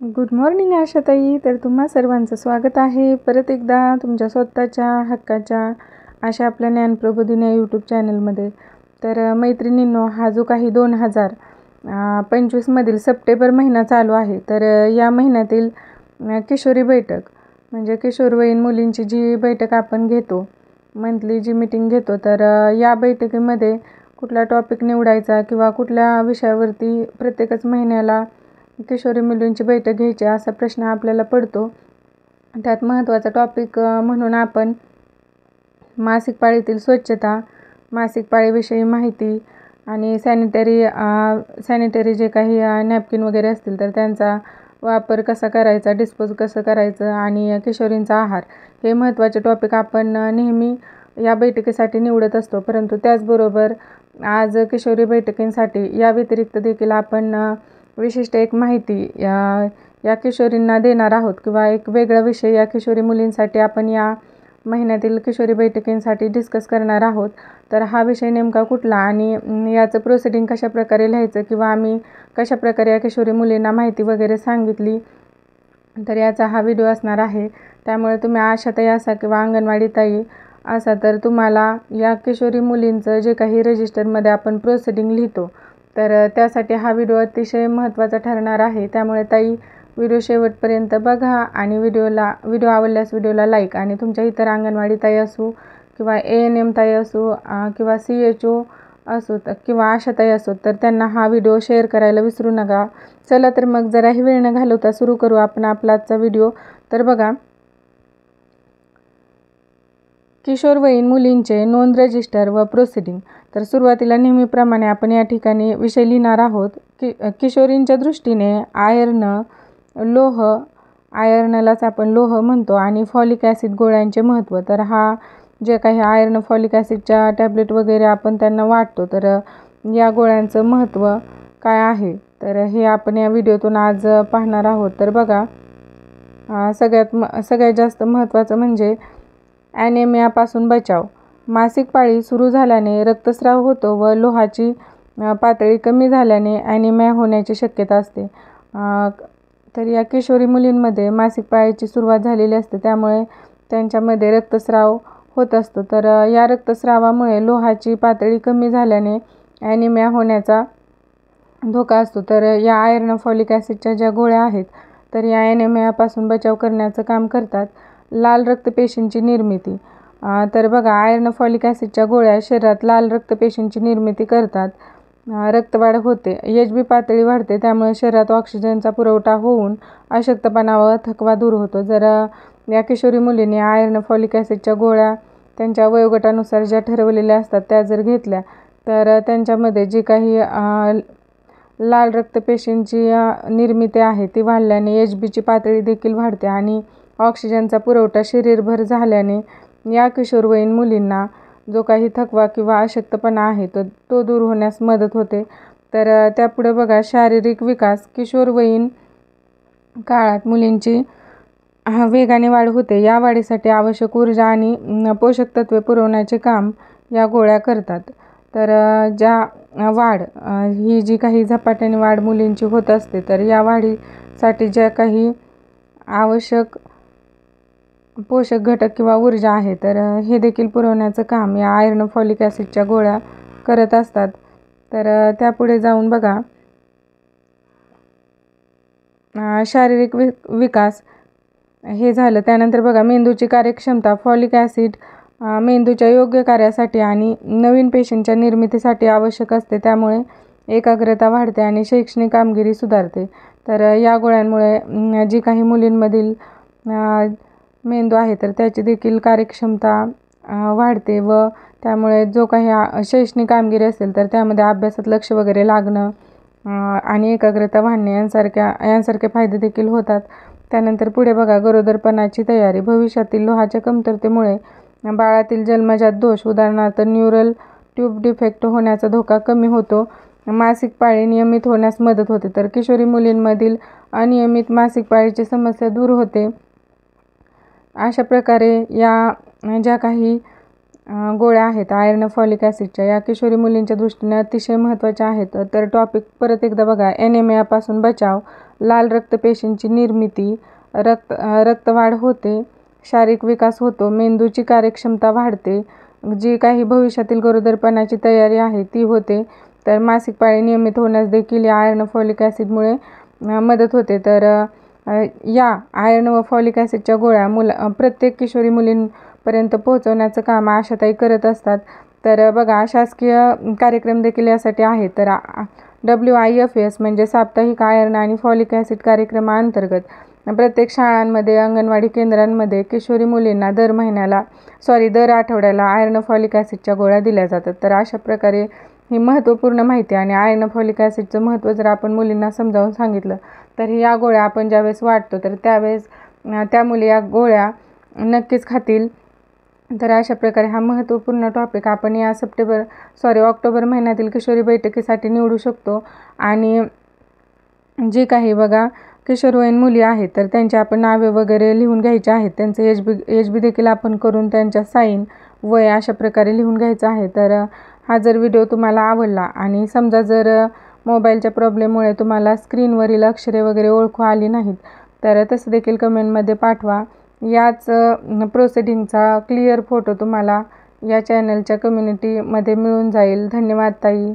Good morning आशाताई. तर तुम्हा सर्वांचं स्वागत आहे परत एकदा तुमच्या स्वतःच्या हक्काच्या अशा आपल्या ज्ञानप्रबोधिनी या यूट्यूब चॅनलमध्ये. तर मैत्रिणींनो, हा जो काही 2025मधील सप्टेंबर महिना चालू आहे, तर या महिन्यातील किशोरी बैठक म्हणजे किशोरवयीन मुलींची जी बैठक आपण घेतो, मंथली जी मीटिंग घेतो, तर या बैठकीमध्ये कुठला टॉपिक निवडायचा किंवा कुठल्या विषयावरती प्रत्येकच महिन्याला किशोरी मुलींची बैठक घ्यायची असा प्रश्न आपल्याला पडतो. त्यात महत्त्वाचा टॉपिक म्हणून आपण मासिक पाळीतील स्वच्छता, मासिक पाळीविषयी माहिती आणि सॅनिटरी जे काही नॅपकिन वगैरे असतील तर त्यांचा वापर कसा करायचा, डिस्पोज कसं करायचं आणि किशोरींचा आहार, हे महत्त्वाचे टॉपिक आपण नेहमी या बैठकीसाठी निवडत असतो. परंतु त्याचबरोबर आज किशोरी बैठकींसाठी या व्यतिरिक्त देखील आपण विशिष्ट एक माहिती या किशोरींना देणार आहोत किंवा एक वेगळा विषय या किशोरी मुलींसाठी आपण या महिन्यातील किशोरी बैठकींसाठी डिस्कस करणार आहोत. तर हा विषय नेमका कुठला आणि याचं प्रोसिडिंग कशाप्रकारे लिहायचं किंवा आम्ही कशाप्रकारे या किशोरी मुलींना माहिती वगैरे सांगितली, तर याचा हा व्हिडिओ असणार आहे. त्यामुळे तुम्ही आशाताई असा किंवा अंगणवाडी ताई असा, तर तुम्हाला या किशोरी मुलींचं जे काही रजिस्टरमध्ये आपण प्रोसिडिंग लिहितो, तर त्यासाठी हा व्हिडिओ अतिशय महत्त्वाचा ठरणार आहे. त्यामुळे ताई व्हिडिओ शेवटपर्यंत बघा आणि व्हिडिओ आवडल्यास व्हिडिओला लाईक, आणि तुमच्या इतर अंगणवाडी ताई असो किंवा ANM ताई असो किंवा CHO असो किंवा आशाताई असो, तर त्यांना हा व्हिडिओ शेअर करायला विसरू नका. चला तर मग जराही वेळ न घालवता सुरू करू आपण आपला आजचा व्हिडिओ. तर बघा, किशोरवयीन मुलींचे नोंद, रजिस्टर व प्रोसिडिंग. तर सुरुवातीला नेहमीप्रमाणे आपण या ठिकाणी विषय लिहिणार आहोत. किशोरींच्या दृष्टीने लोह, आयर्नलाच आपण लोह म्हणतो, आणि फॉलिक ॲसिड गोळ्यांचे महत्त्व. तर हा जे काही आयर्न, फॉलिक ॲसिडच्या टॅब्लेट वगैरे आपण त्यांना वाटतो, तर या गोळ्यांचं महत्त्व काय आहे, तर हे आपण या व्हिडिओतून आज पाहणार आहोत. तर बघा, सगळ्यात जास्त महत्त्वाचं म्हणजे ॲनेमियापासून बचाव. मासिक पाळी सुरू झाल्याने रक्तस्राव होतो व लोहाची पातळी कमी झाल्याने ॲनेमिया होण्याची शक्यता असते. तर या किशोरी मुलींमध्ये मासिक पाळीची सुरुवात झालेली असते, त्यामुळे त्यांच्यामध्ये रक्तस्राव होत असतो. तर या रक्तस्रावामुळे लोहाची पातळी कमी झाल्याने ॲनेमिया होण्याचा धोका असतो. तर या आयर्न, फॉलिक ॲसिडच्या ज्या गोळ्या आहेत, तर या ॲनेमियापासून बचाव करण्याचं काम करतात. लाल रक्तपेशींची निर्मिती. तर बघा, आयर्न, फॉलिक ॲसिडच्या गोळ्या शरीरात लाल रक्तपेशींची निर्मिती करतात. रक्तवाढ होते, HB पातळी वाढते, त्यामुळे शरीरात ऑक्सिजनचा पुरवठा होऊन अशक्तपणा व थकवा दूर होतो. जर या किशोरी मुलींनी आयर्न, फॉलिक ॲसिडच्या गोळ्या त्यांच्या वयोगटानुसार ज्या ठरवलेल्या असतात त्या जर घेतल्या, तर त्यांच्यामध्ये जी काही लाल रक्तपेशींची निर्मिती आहे ती वाढल्याने HBची पातळी देखील वाढते आणि ऑक्सिजनचा पुरवठा शरीरभर झाल्याने या किशोरवयीन मुलींना जो काही थकवा किंवा अशक्तपणा आहे तो दूर होण्यास मदत होते. तर त्यापुढे बघा, शारीरिक विकास. किशोरवयीन काळात मुलींची वेगाने वाढ होते. या वाढीसाठी आवश्यक ऊर्जा आणि पोषक तत्वे पुरवण्याचे काम या गोळ्या करतात. तर ही जी काही झपाट्याने वाढ मुलींची होत असते, तर या वाढीसाठी ज्या काही आवश्यक पोषक घटक किंवा ऊर्जा आहे, तर हे देखील पुरवण्याचं काम या आयर्न, फॉलिक ॲसिडच्या गोळ्या करत असतात. तर त्यापुढे जाऊन बघा, शारीरिक विकास हे झालं. त्यानंतर बघा, मेंदूची कार्यक्षमता. फॉलिक ॲसिड मेंदूच्या योग्य कार्यासाठी आणि नवीन पेशींच्या निर्मितीसाठी आवश्यक असते, त्यामुळे एकाग्रता वाढते आणि शैक्षणिक कामगिरी सुधारते. तर या गोळ्यांमुळे जी काही मुलींमधील मेंदू आहे, तर त्याची देखील कार्यक्षमता वाढते व त्यामुळे जो काही शैक्षणिक कामगिरी असेल, तर त्यामध्ये अभ्यासात लक्ष वगैरे लागणं आणि एकाग्रता वाढणे यांसारखे फायदे देखील होतात. त्यानंतर पुढे बघा, गरोदरपणाची तयारी. भविष्यातील लोहाच्या कमतरतेमुळे बाळातील जन्मजात दोष, उदाहरणार्थ न्यूरल ट्यूब डिफेक्ट होण्याचा धोका कमी होतो. मासिक पाळी नियमित होण्यास मदत होते. तर किशोरी मुलींमधील अनियमित मासिक पाळीची समस्या दूर होते. अशा प्रकारे या ज्या काही गोळ्या आहेत आयर्न, फॉलिक ॲसिडच्या, या किशोरी मुलींच्या दृष्टीने अतिशय महत्त्वाच्या आहेत. तर टॉपिक परत एकदा बघा, ॲनेमियापासून बचाव. लाल रक्तपेशींची निर्मिती, रक्तवाढ होते, शारीरिक विकास होतो, मेंदूची कार्यक्षमता वाढते, जी काही भविष्यातील गरोदरपणाची तयारी आहे ती होते. तर मासिक पाळी नियमित होण्यास देखील या आयर्न फॉलिक ॲसिडमुळे मदत होते. तर या आयर्न व फॉलिक ॲसिडच्या गोळ्या प्रत्येक किशोरी मुलींपर्यंत पोहोचवण्याचं काम आशाताई करत असतात. तर बघा, शासकीय कार्यक्रम देखील यासाठी आहे. तर WIFS म्हणजे साप्ताहिक आयर्न आणि फॉलिक ॲसिड कार्यक्रमाअंतर्गत प्रत्येक शाळांमध्ये, अंगणवाडी केंद्रांमध्ये किशोरी मुलींना दर आठवड्याला आयर्न फॉलिक ॲसिडच्या गोळ्या दिल्या जातात. तर अशा प्रकारे ही महत्त्वपूर्ण माहिती आणि आयर्न फॉलिक ॲसिडचं महत्त्व जर आपण मुलींना समजावून सांगितलं तर या गोळ्या आपण ज्यावेळेस वाटतो तर त्यावेळेस त्या मुली या गोळ्या नक्कीच खातील. तर अशा प्रकारे हा महत्त्वपूर्ण टॉपिक आपण या ऑक्टोबर महिन्यातील किशोरी बैठकीसाठी निवडू शकतो. आणि जे काही बघा किशोरवयीन मुली आहेत तर त्यांची आपण नावे वगैरे लिहून घ्यायचे आहेत. त्यांचं एच बी देखील आपण करून त्यांच्या साईन, वय अशा प्रकारे लिहून घ्यायचं आहे. तर हा जर व्हिडिओ तुम्हाला आवडला आणि समजा जर मोबाईलच्या प्रॉब्लेममुळे तुम्हाला स्क्रीनवरील अक्षरे वगैरे ओळखू आली नाहीत तर तसं देखील कमेंटमध्ये पाठवा. याच प्रोसिडिंगचा क्लिअर फोटो तुम्हाला या चॅनलच्या कम्युनिटीमध्ये मिळून जाईल. धन्यवाद ताई.